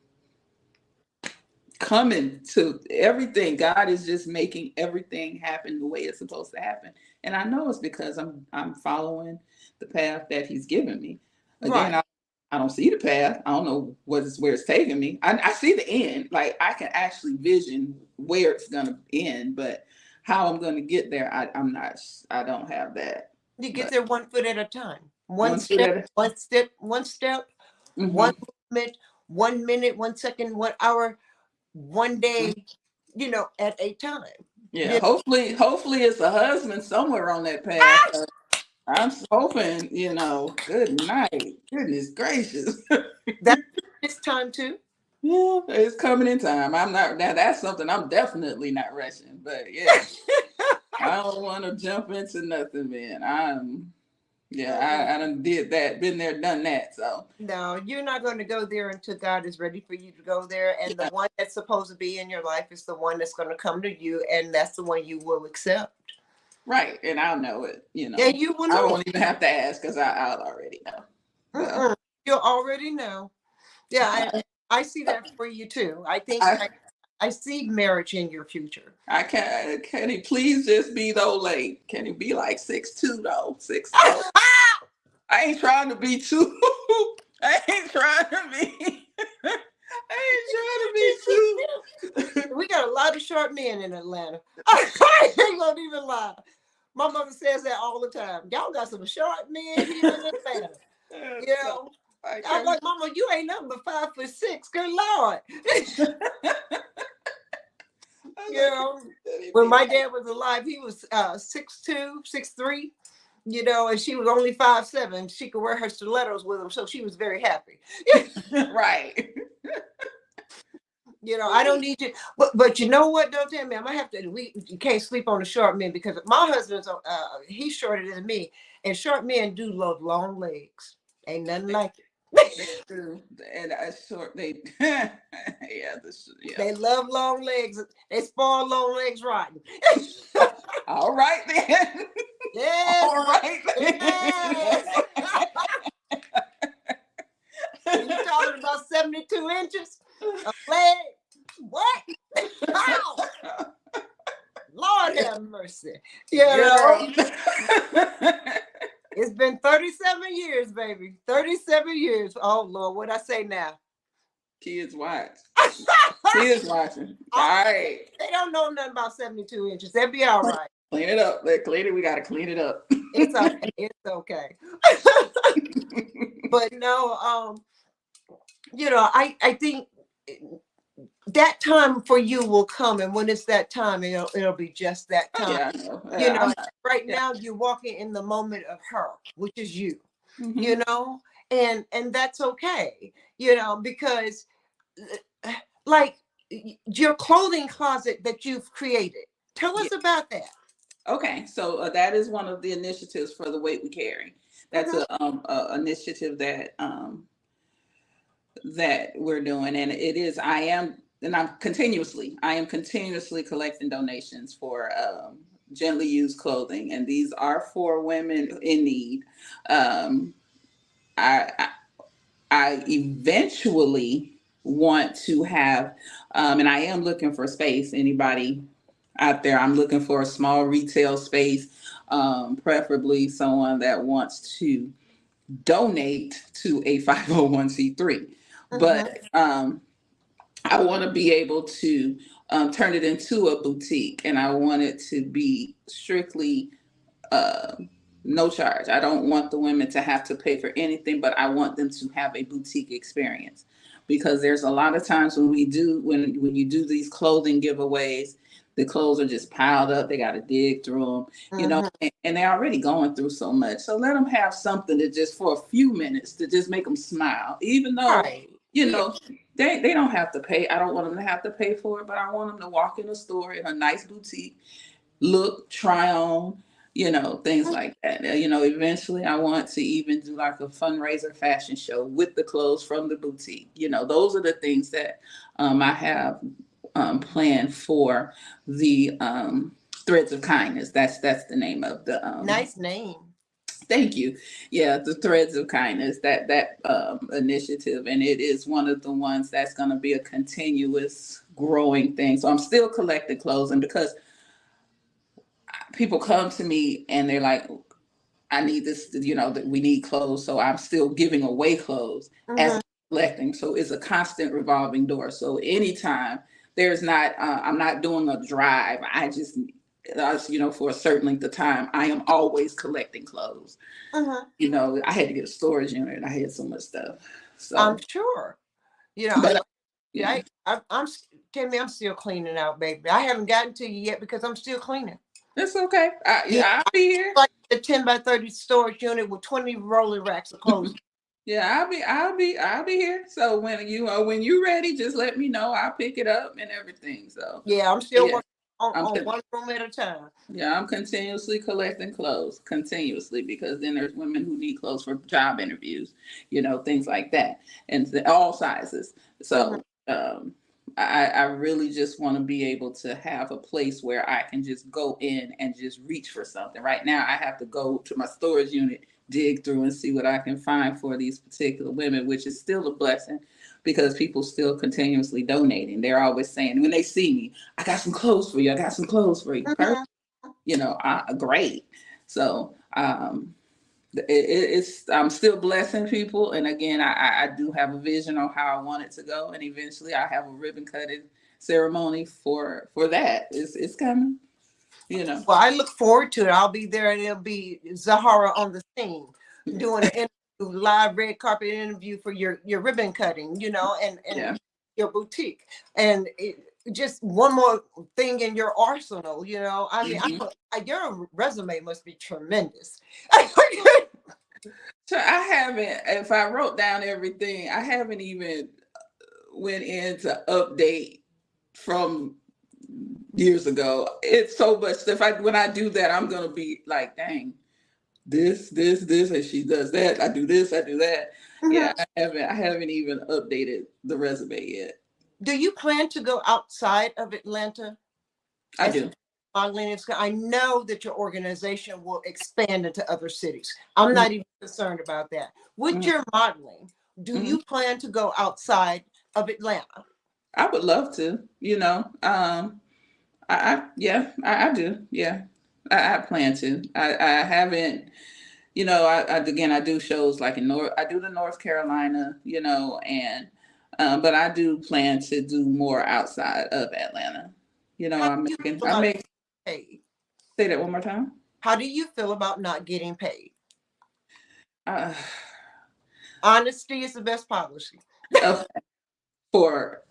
coming to everything. God is just making everything happen the way it's supposed to happen, and I know it's because I'm following the path that He's given me. Again, right. I don't see the path. I don't know where it's taking me. I see the end. Like I can actually vision where it's gonna end, but how I'm gonna get there, I'm not. I don't have that. You get there 1 foot at a time. One step. Mm-hmm. 1 movement, 1 minute, 1 second, 1 hour, 1 day. At a time. Yeah. Hopefully, it's a husband somewhere on that path. I'm hoping, good night. Goodness gracious. It's time too. Yeah, it's coming in time. That's something I'm definitely not rushing. But yeah, I don't want to jump into nothing, man. I done did that, been there, done that. So no, you're not going to go there until God is ready for you to go there. And the one that's supposed to be in your life is the one that's going to come to you, and that's the one you will accept. Right, and I'll know it. Yeah, you will know. I won't even have to ask because I'll already know. So. You'll already know. Yeah, I see that for you too. I think I see marriage in your future. Can he please just be though late? Can he be like 6'2" though? 6'2"? I ain't trying to be too I ain't trying to be. I ain't trying to be too. We got a lot of short men in Atlanta. I ain't gonna even lie. My mother says that all the time. Y'all got some short men here in Atlanta. You know, I'm like, Mama, you ain't nothing but 5'6". Good Lord. You know, when my dad was alive, he was 6'2", 6'3", you know, and she was only 5'7". She could wear her stilettos with him, so she was very happy. Right. You know, I don't need you, but you know what? Don't tell me. I might have to. You can't sleep on the short men because my husband's he's shorter than me, and short men do love long legs. Ain't nothing like it. They do, and they yeah, They love long legs. They spoil long legs rotten. All right then. Yes. All right then. Yes. You talking about 72 inches of leg? What? How? Lord have mercy. You know? It's been 37 years, baby. 37 years. Oh, Lord, what'd I say now? Kids watch. Kids watching. All right. They don't know nothing about 72 inches. They'll be all right. Clean it up. Let's clean it. We got to clean it up. It's okay. It's okay. But no, you know, I think that time for you will come, and when it's that time, it'll be just that time. Yeah, I know. You know, right now you're walking in the moment of her, which is you. Mm-hmm. You know, and that's okay. You know, because like your clothing closet that you've created. Tell us about that. Okay, so that is one of the initiatives for the weight we carry. That's a initiative that that we're doing, and it is. I am continuously collecting donations for gently used clothing, and these are for women in need. I eventually want to have, and I am looking for space. Anybody out there, I'm looking for a small retail space, preferably someone that wants to donate to a 501c3. But I want to be able to turn it into a boutique, and I want it to be strictly no charge. I don't want the women to have to pay for anything, but I want them to have a boutique experience, because there's a lot of times when you do these clothing giveaways, the clothes are just piled up. They got to dig through them, you know, and they're already going through so much. So let them have something to just for a few minutes to just make them smile, even though, you know, they don't have to pay. I don't want them to have to pay for it, but I want them to walk in a store in a nice boutique, look, try on, you know, things like that. You know, eventually I want to even do like a fundraiser fashion show with the clothes from the boutique. You know, those are the things that I have planned for the Threads of Kindness. That's the name of the nice name. Thank you. Yeah, the Threads of Kindness, that initiative, and it is one of the ones that's going to be a continuous growing thing. So I'm still collecting clothes, and because people come to me and they're like, I need this, you know, that we need clothes. So I'm still giving away clothes as collecting. So it's a constant revolving door. So anytime there's not, I'm not doing a drive. I just, you know, for a certain length of time, I am always collecting clothes. You know, I had to get a storage unit. I had so much stuff. So I'm sure, you know, but, I'm Tammy, I'm still cleaning out, baby. I haven't gotten to you yet because I'm still cleaning. It's okay. I'll be here. Like a 10 by 30 storage unit with 20 rolling racks of clothes. Yeah, I'll be here. So when you're ready, just let me know. I'll pick it up and everything. So yeah, I'm still working on one room at a time. Yeah, I'm continuously collecting clothes, because then there's women who need clothes for job interviews, you know, things like that, and all sizes. So I really just want to be able to have a place where I can just go in and just reach for something. Right now, I have to go to my storage unit, dig through and see what I can find for these particular women, which is still a blessing because people still continuously donating. They're always saying, when they see me, I got some clothes for you. I got some clothes for you. You know, great. So, it's I'm still blessing people, and again, I do have a vision on how I want it to go, and eventually I have a ribbon cutting ceremony for that. It's coming, you know. Well, I look forward to it. I'll be there, and it'll be Zahara on the scene doing an interview, live red carpet interview for your ribbon cutting, and Yeah. your boutique. And just one more thing in your arsenal, I mean, Mhm. your resume must be tremendous. So I haven't. If I wrote down everything, I haven't even went in to update from years ago. It's so much stuff. When I do that, I'm gonna be like, dang, this, and she does that. I do this, I do that. Yeah, I haven't even updated the resume yet. Do you plan to go outside of Atlanta I as do. modeling? I know that your organization will expand into other cities. I'm Mhm, not even concerned about that. With mhm, your modeling, do mhm. you plan to go outside of Atlanta? I would love to. Yeah, I do. Yeah, I plan to. I haven't. Again, I do shows like in North. I do the North Carolina. And but I do plan to do more outside of Atlanta. How I'm do you making. feel I about make. paid? Say that one more time. How do you feel about not getting paid? Uh, Honesty is the best policy.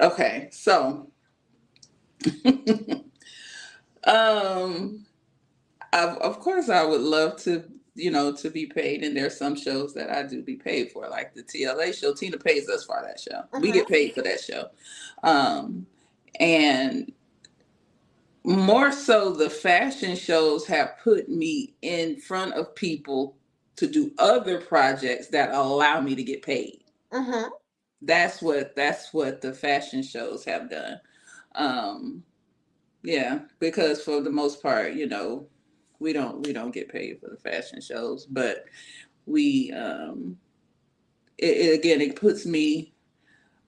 okay, so um, of course I would love to be paid, and there's some shows that I do be paid for, like the TLA show. Tina pays us for that show. We Mhm. get paid for that show, and more so, the fashion shows have put me in front of people to do other projects that allow me to get paid. Mhm. That's what the fashion shows have done. Um, yeah, because for the most part, we don't get paid for the fashion shows, but we again, it puts me,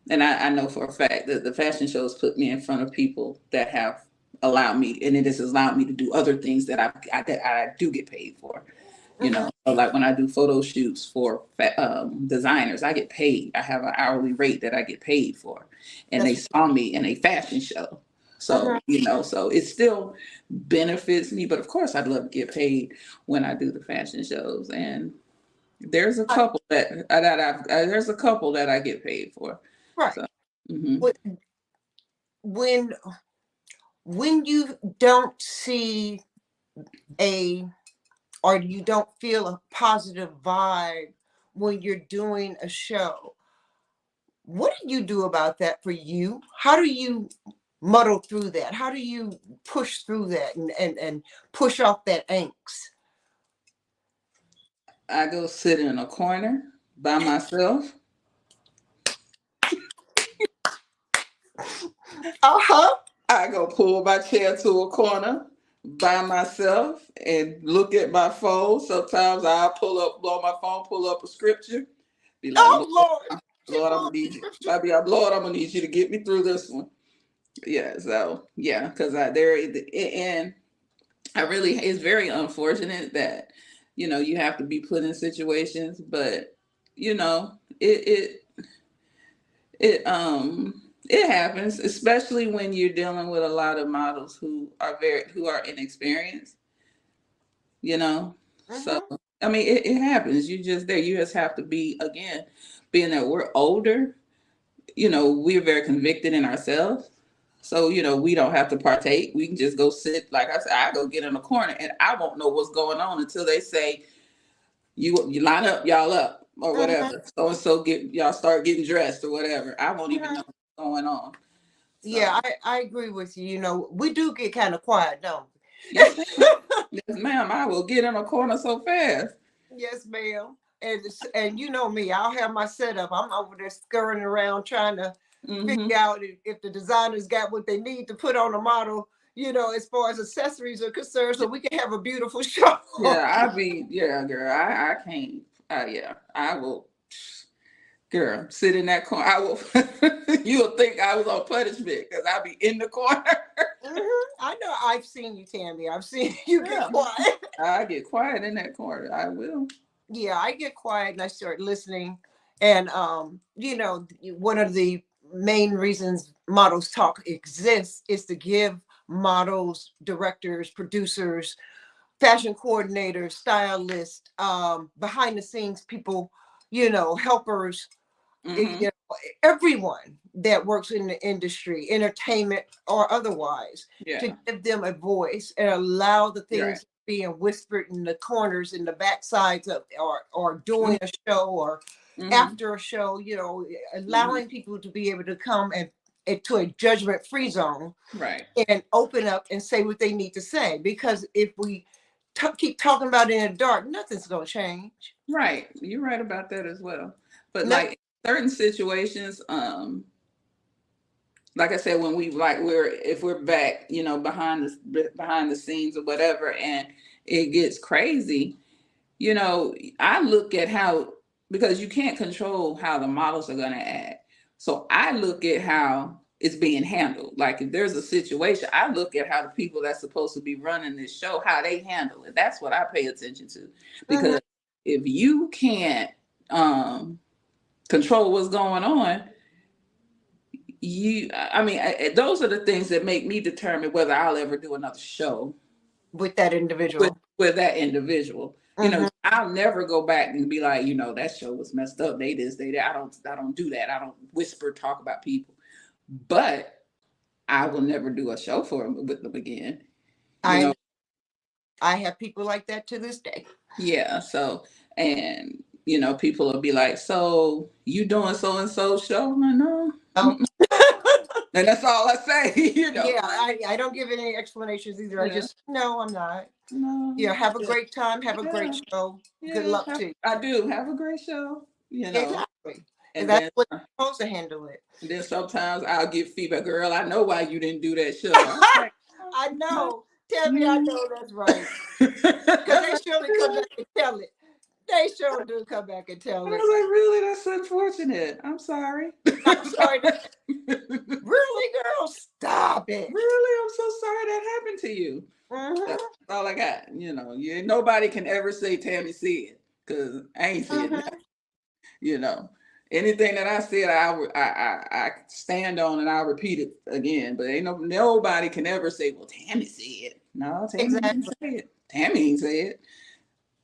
and I know for a fact that the fashion shows put me in front of people that have allowed me, and it has allowed me to do other things that I do get paid for. Mhm. So like when I do photo shoots for designers, I get paid. I have an hourly rate that I get paid for, and they That's. saw me in a fashion show. So Mhm. so it still benefits me, but of course I'd love to get paid when I do the fashion shows. And there's a I- couple there's a couple that I get paid for. Right. So. Hmm. But when when you don't see a or you don't feel a positive vibe when you're doing a show, what do you do about that for you? How do you muddle through that? How do you push through that and push off that angst? I go sit in a corner by myself. Uh-huh. I go pull my chair to a corner by myself and look at my phone. Sometimes I'll blow my phone, pull up a scripture, be like, Oh Lord, Lord. She Lord, I'm gonna pulled the need you. scripture. Lord, I'm gonna need you to get me through this one. Yeah, so yeah, because and I really, it's very unfortunate that you have to be put in situations, but it happens, especially when you're dealing with a lot of models who are inexperienced, you know. So Mm-hmm. I mean, it happens. You just have to be, again, being that we're older, we're very convicted in ourselves. So, we don't have to partake. We can just go sit, like I said, I go get in a corner and I won't know what's going on until they say, you line up, y'all up, or Mm-hmm. whatever. So and so get y'all start getting dressed or whatever. I won't even know Mm-hmm. what's going on. Yeah, So I agree with you. We do get kind of quiet, don't yes, we? ma'am. Yes, ma'am. I will get in a corner so fast. Yes, ma'am. And you know me, I'll have my setup. I'm over there scurrying around trying to Hmm. figure out if the designers got what they need to put on the model, as far as accessories are concerned, so we can have a beautiful show. Yeah, girl. I can't. Yeah, I will. Girl, sit in that corner. I will. You'll think I was on punishment because I'll be in the corner. I know I've seen you, Tammy. I've seen you get Yeah, quiet. I get quiet in that corner. I will. Yeah, I get quiet and I start listening. And you know, one of the main reasons Models Talk exists is to give models, directors, producers, fashion coordinators, stylists, behind the scenes people, you know, helpers, you Mm-hmm. know, everyone that works in the industry, entertainment or otherwise, to Yeah. give them a voice and allow the You're right. things being whispered in the corners, in the backsides of, or during a show or Mm-hmm. after a show, you know, Mm-hmm. allowing people to be able to come and to a judgment-free zone Right. and open up and say what they need to say. Because if we keep talking about it in the dark, nothing's going to change. Right. You're right about that as well. But No, like certain situations, like I said, when we like we're if we're back, you know, behind the scenes or whatever, and it gets crazy, you know, I look at how, because you can't control how the models are going to act. So I look at how it's being handled. Like if there's a situation, I look at how the people that's supposed to be running this show, how they handle it. That's what I pay attention to. mhm, Because if you can't um, control what's going on, those are the things that make me determine whether I'll ever do another show with that with individual. that individual. You know, Mhm. I'll never go back and be like, you know, that show was messed up. They this, they that. I don't do that. I don't whisper talk about people. But I will never do a show for them with them again. You know, I I have people like that to this day. yeah. So and you know, people will be like, so you doing so and so show? I'm like, no. Oh, And that's all I say, you know. yeah, I don't give any explanations either. I Yeah. just no, I'm not. No. Yeah, have a great time. Have a great Yeah. show. Good Yeah. luck to you. I do. Have a great show, you know. Exactly. And And that's then what you're supposed to handle it. And then sometimes I'll get feedback, girl, I know why you didn't do that show. I'm like, I no. know. Tammy, I know that's right. I Because they was surely come back and tell it. They sure do come back and tell it. like, really? That's unfortunate. I'm sorry. I'm sorry. Really, girl? Stop it. Really? I'm so sorry that happened to you. That's Mm-hmm. all I got. You know, nobody can ever say Tammy said it because I ain't said Mm-hmm. nothing. You know, anything that I said, I stand on and I'll repeat it again. But ain't nobody can ever say, well, Tammy said. No, Tammy didn't Exactly. say it. Tammy ain't say it.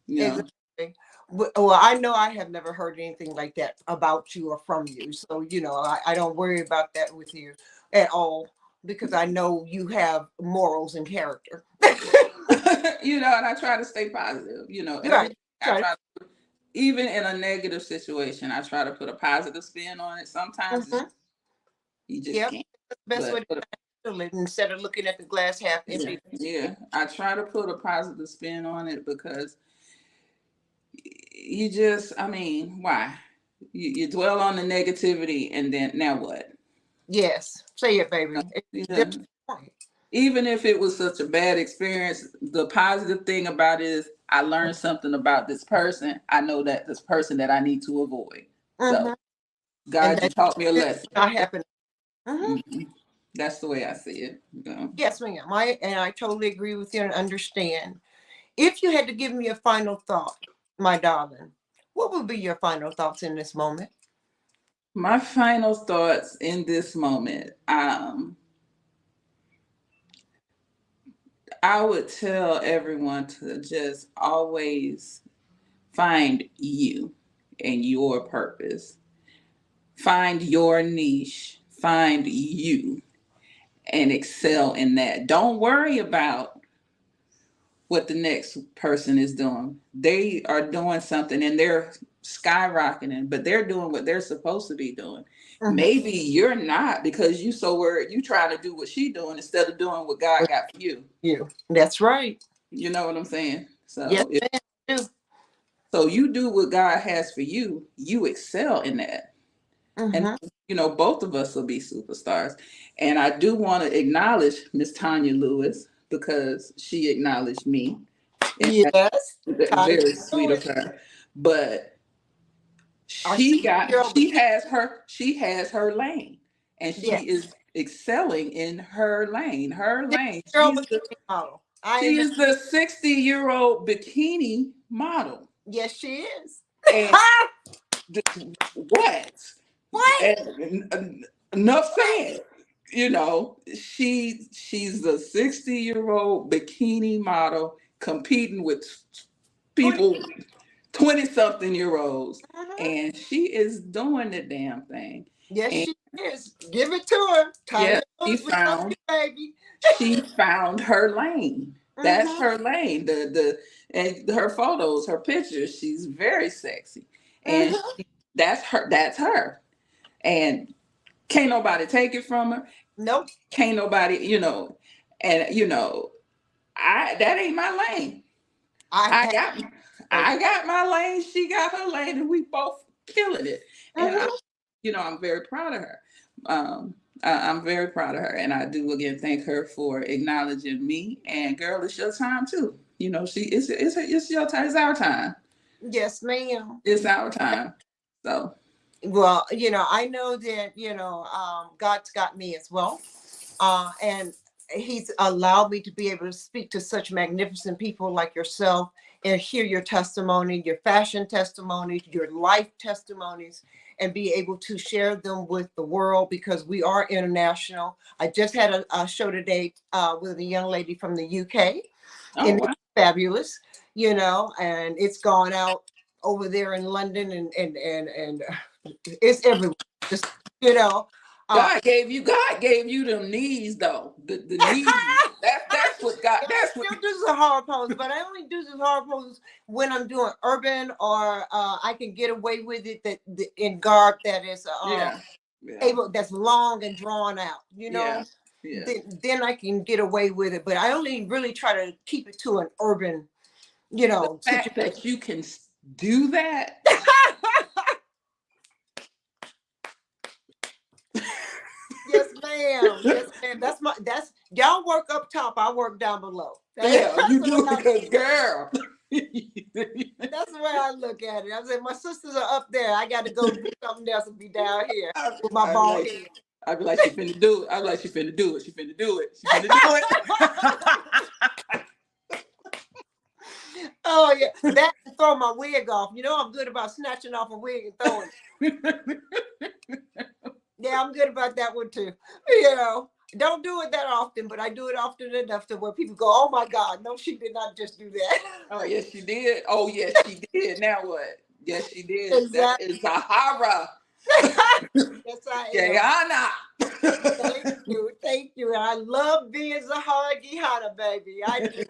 You know. Exactly. Well, I know I have never heard anything like that about you or from you. So, you know, I don't worry about that with you at all because I know you have morals and character. You know, and I try to stay positive. You know, Right. everything I Right. try to, even in a negative situation, I try to put a positive spin on it. Sometimes Mm-hmm. you just Yep. can't. That's the best way But to handle it instead of looking at the glass half yeah, empty. yeah, I try to put a positive spin on it because you just, I mean, why? You dwell on the negativity and then now what? Yes. Say it, baby. Yeah. That's the point. Even if it was such a bad experience, the positive thing about it is I learned something about this person. I know that this person that I need to avoid. So, Mm-hmm. And God, you that's taught me a lesson. not happening. Mm-hmm. Mhm. That's the way I see it. Yes, ma'am. I totally agree with you and understand. If you had to give me a final thought, my darling, what would be your final thoughts in this moment? My final thoughts in this moment. I would tell everyone to just always find you and your purpose. Find your niche. Find you and excel in that. Don't worry about what the next person is doing. They are doing something and they're skyrocketing, but they're doing what they're supposed to be doing. Mhm. Maybe you're not because you so worried you trying to do what she's doing instead of doing what God With got for you. you. That's right. You know what I'm saying? Yes, So ma'am. I do. you do what God has for you, you excel in that. And Mhm. you know, both of us will be superstars. And I do want to acknowledge Miss Tanya Lewis because she acknowledged me. And Yes. Time to very do sweet of it. her. But I see girl, but she has her lane, and she yes. is excelling in her lane. Her This lane. girl bikini model. I She am the is the 60-year-old bikini model. Yes, she is. And what? What? And enough said. You know, she's a 60-year-old bikini model competing with 20. people 20-something-year-olds, Mhm. and she is doing the damn thing. Yes, And she is. Give it to her. yeah, Tiger Woods, we love you, baby. she found her lane. That's Mm-hmm. her lane. The and her photos, her pictures, she's very sexy. And Mm-hmm. that's her. And can't nobody take it from her. Nope. Can't nobody, and I that ain't my lane. I I have. got I got my lane, she got her lane, and we both killing it. And Mm-hmm. I'm very proud of her. I'm very proud of her, and I do again thank her for acknowledging me. And girl, it's your time too. It's your time. It's our time. Yes, ma'am. It's our time. So Well, I know that, God's got me as well. And he's allowed me to be able to speak to such magnificent people like yourself and hear your testimony, your fashion testimonies, your life testimonies, and be able to share them with the world because we are international. I just had a show today with a young lady from the UK, oh and wow. it's fabulous, and it's gone out over there in London and it's everywhere. Just, you know. Uh, God gave you them knees though. The knees. That's what God Yeah, that's I what still do some hard poses, but I only do some hard poses when I'm doing urban or I can get away with it in garb that is yeah. Yeah. able that's long and drawn out. Yeah. Yeah. Then I can get away with it, but I only really try to keep it to an urban, The fact situation. that you can do that. Yes, ma'am. Yes, ma'am. That's y'all work up top. I work down below. Yeah, That's you the way do because girl. that's the way I look at it. I said my sisters are up there. I got to go do something else and be down here with my I'd be bald like, head. I'd be like, she finna do it. I'd be like, she finna do it. She finna do it. She finna do Oh yeah, that and throw my wig off. I'm good about snatching off a wig and throwing it. it. Yeah, I'm good about that one too. Don't do it that often, but I do it often enough to where people go, "Oh my God, no, she did not just do that." Oh yes, she did. Oh yes, she did. Now what? Yes, she did. That Exactly. is a horror. Yes, I am. Guyana. Thank you. And I love being Zahara Gihana, baby. I do.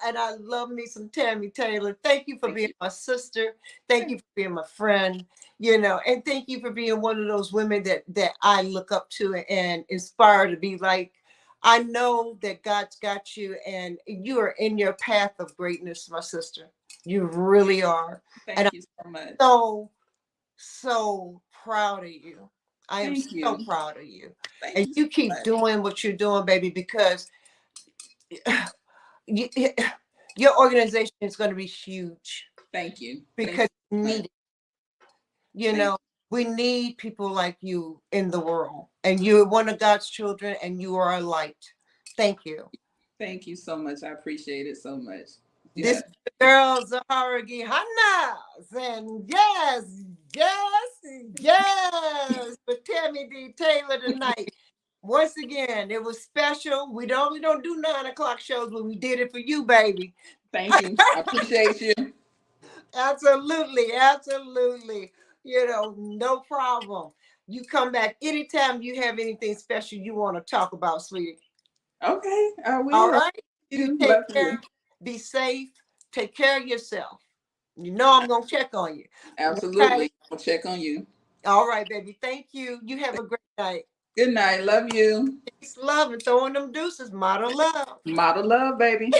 And I love me some Tammy Taylor. Thank you for Thank being you. my sister. Thank you for being my friend, and thank you for being one of those women that I look up to and inspire to be like. I know that God's got you and you are in your path of greatness, my sister. You really are. And Thank you so much. I'm so proud of you. I am Thank so you. proud of you. Thank And you so you keep much. doing what you're doing, baby, because you, your organization is going to be huge Thank you. Thank because you we so need much. it. You Thank know, we need people like you in the world. And you're one of God's children and you are a light. Thank you. Thank you so much. I appreciate it so much. This Yeah. is the girl Zahara Gihana saying yes for Tammy D Taylor tonight. Once again, it was special. We don't do 9 o'clock shows, but we did it for you, baby. Thank you. I appreciate you. Absolutely, absolutely. No problem. You come back anytime you have anything special you want to talk about, sweetie. Okay, I All will. right. You You take love care. you. Be safe. Take care of yourself. I'm gonna check on you. Okay. Absolutely. I'll check on you. All right, baby. Thank you. You have a great night. Good night. Love you. Peace, love, and throwing them deuces. Model love. Model love, baby.